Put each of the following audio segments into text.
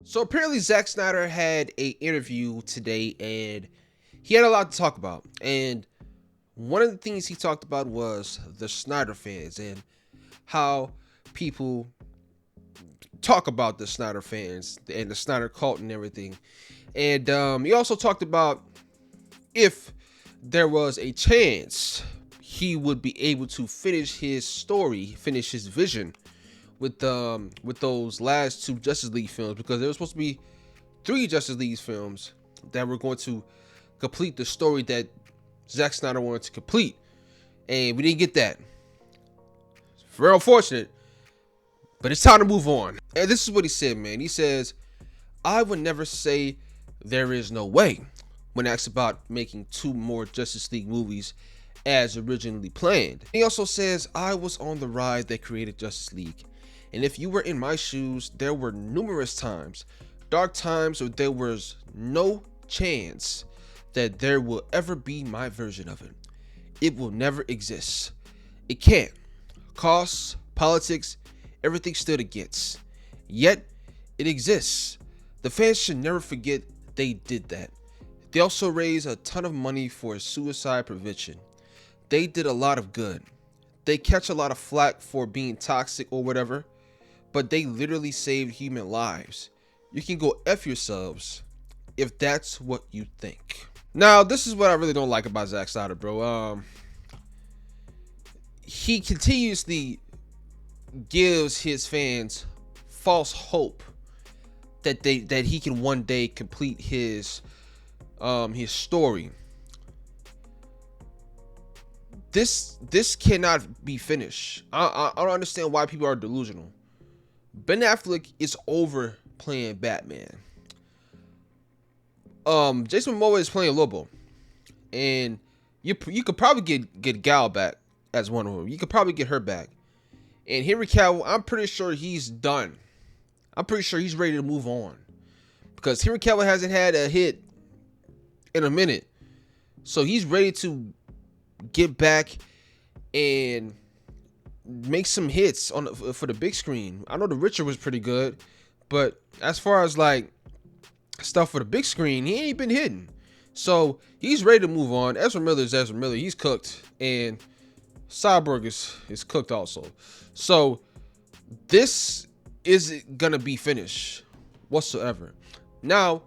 So apparently Zack Snyder had a interview today and he had a lot to talk about. And one of the things he talked about was the Snyder fans and how people talk about the Snyder fans and the Snyder cult and everything. And he also talked about if there was a chance he would be able to finish his story, finish his vision with those last two Justice League films, because there was supposed to be three Justice League films that were going to complete the story that Zack Snyder wanted to complete, and we didn't get that. It's very unfortunate, but it's time to move on. And this is what he said, man. He says, "I would never say there is no way when asked about making two more Justice League movies as originally planned." He also says, "I was on the ride that created Justice League. And if you were in my shoes, there were numerous times, dark times, where there was no chance that there will ever be my version of it. It will never exist. It can't. Costs, politics, everything stood against. Yet, it exists. The fans should never forget they did that. They also raised a ton of money for suicide prevention. They did a lot of good. They catch a lot of flack for being toxic or whatever, but they literally saved human lives. You can go F yourselves if that's what you think." Now, this is what I really don't like about Zack Snyder, bro. He continuously gives his fans false hope that he can one day complete his story. This cannot be finished. I don't understand why people are delusional. Ben Affleck is over playing Batman. Jason Momoa is playing Lobo, and you could probably get Gal back as one of them. You could probably get her back. And Henry Cavill, I'm pretty sure he's done. I'm pretty sure he's ready to move on, because Henry Cavill hasn't had a hit in a minute, so he's ready to get back and make some hits for the big screen. I know The Witcher was pretty good, but as far as like stuff for the big screen, he ain't been hitting. So he's ready to move on. Ezra Miller is Ezra Miller. He's cooked, and Cyborg is cooked also. So this isn't gonna be finished whatsoever. Now,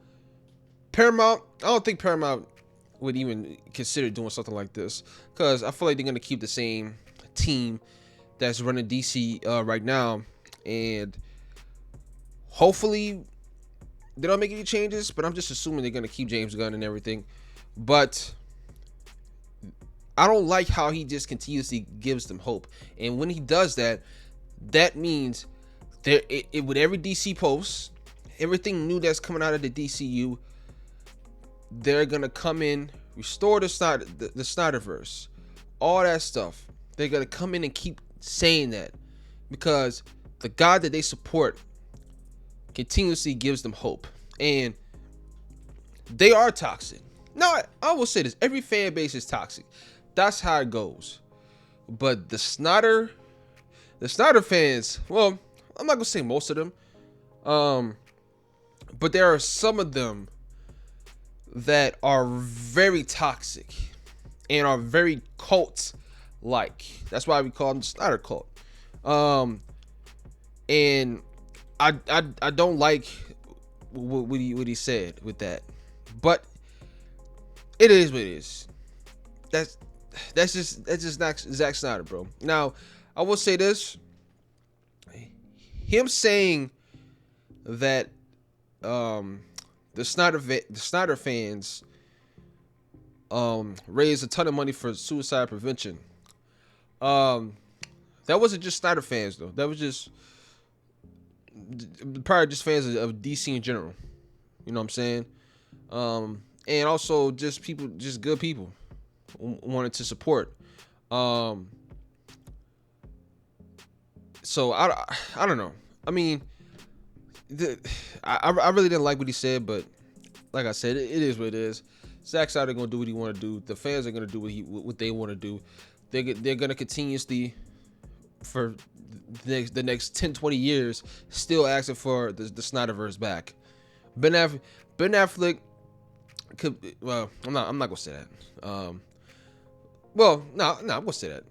Paramount, I don't think Paramount would even consider doing something like this, because I feel like they're gonna keep the same team that's running DC right now, and hopefully they don't make any changes. But I'm just assuming they're gonna keep James Gunn and everything. But I don't like how he just continuously gives them hope, and when he does that, that means with every DC post, everything new that's coming out of the DCU, they're gonna come in, restore the Snyderverse, all that stuff. They're gonna come in and keep saying that, because the God that they support continuously gives them hope, and they are toxic. Now, I will say this: every fan base is toxic. That's how it goes. But the Snyder fans, well, I'm not gonna say most of them, but there are some of them that are very toxic and are very cult-like. That's why we call them the Snyder cult. And I don't like what he said with that, but it is what it is. That's just not Zack Snyder, bro. Now, I will say this: him saying that the Snyder fans raised a ton of money for suicide prevention. That wasn't just Snyder fans, though. That was just probably just fans of DC in general. You know what I'm saying? And also just people, just good people wanted to support. So I don't know. I mean, I really didn't like what he said, but like I said, it is what it is. Zack Snyder gonna do what he want to do. The fans are gonna do what they want to do. They're gonna continuously for the next 10, 20 years, still asking for the Snyderverse back. Ben Affleck could, well, I'm not gonna say that. Well, no, I'm gonna say that.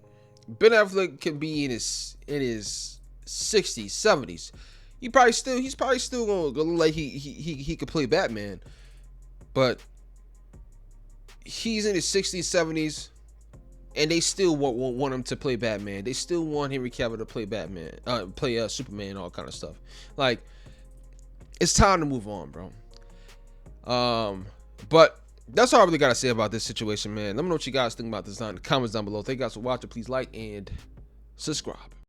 Ben Affleck can be in his 60s, 70s. He's probably still gonna look like he could play Batman, but he's in his 60s, 70s, and they still want him to play Batman. They still want Henry Cavill to play Batman, play Superman, all kind of stuff. Like, it's time to move on, bro. But that's all I really gotta say about this situation, man. Let me know what you guys think about this in the comments down below. Thank you guys for watching. Please like and subscribe.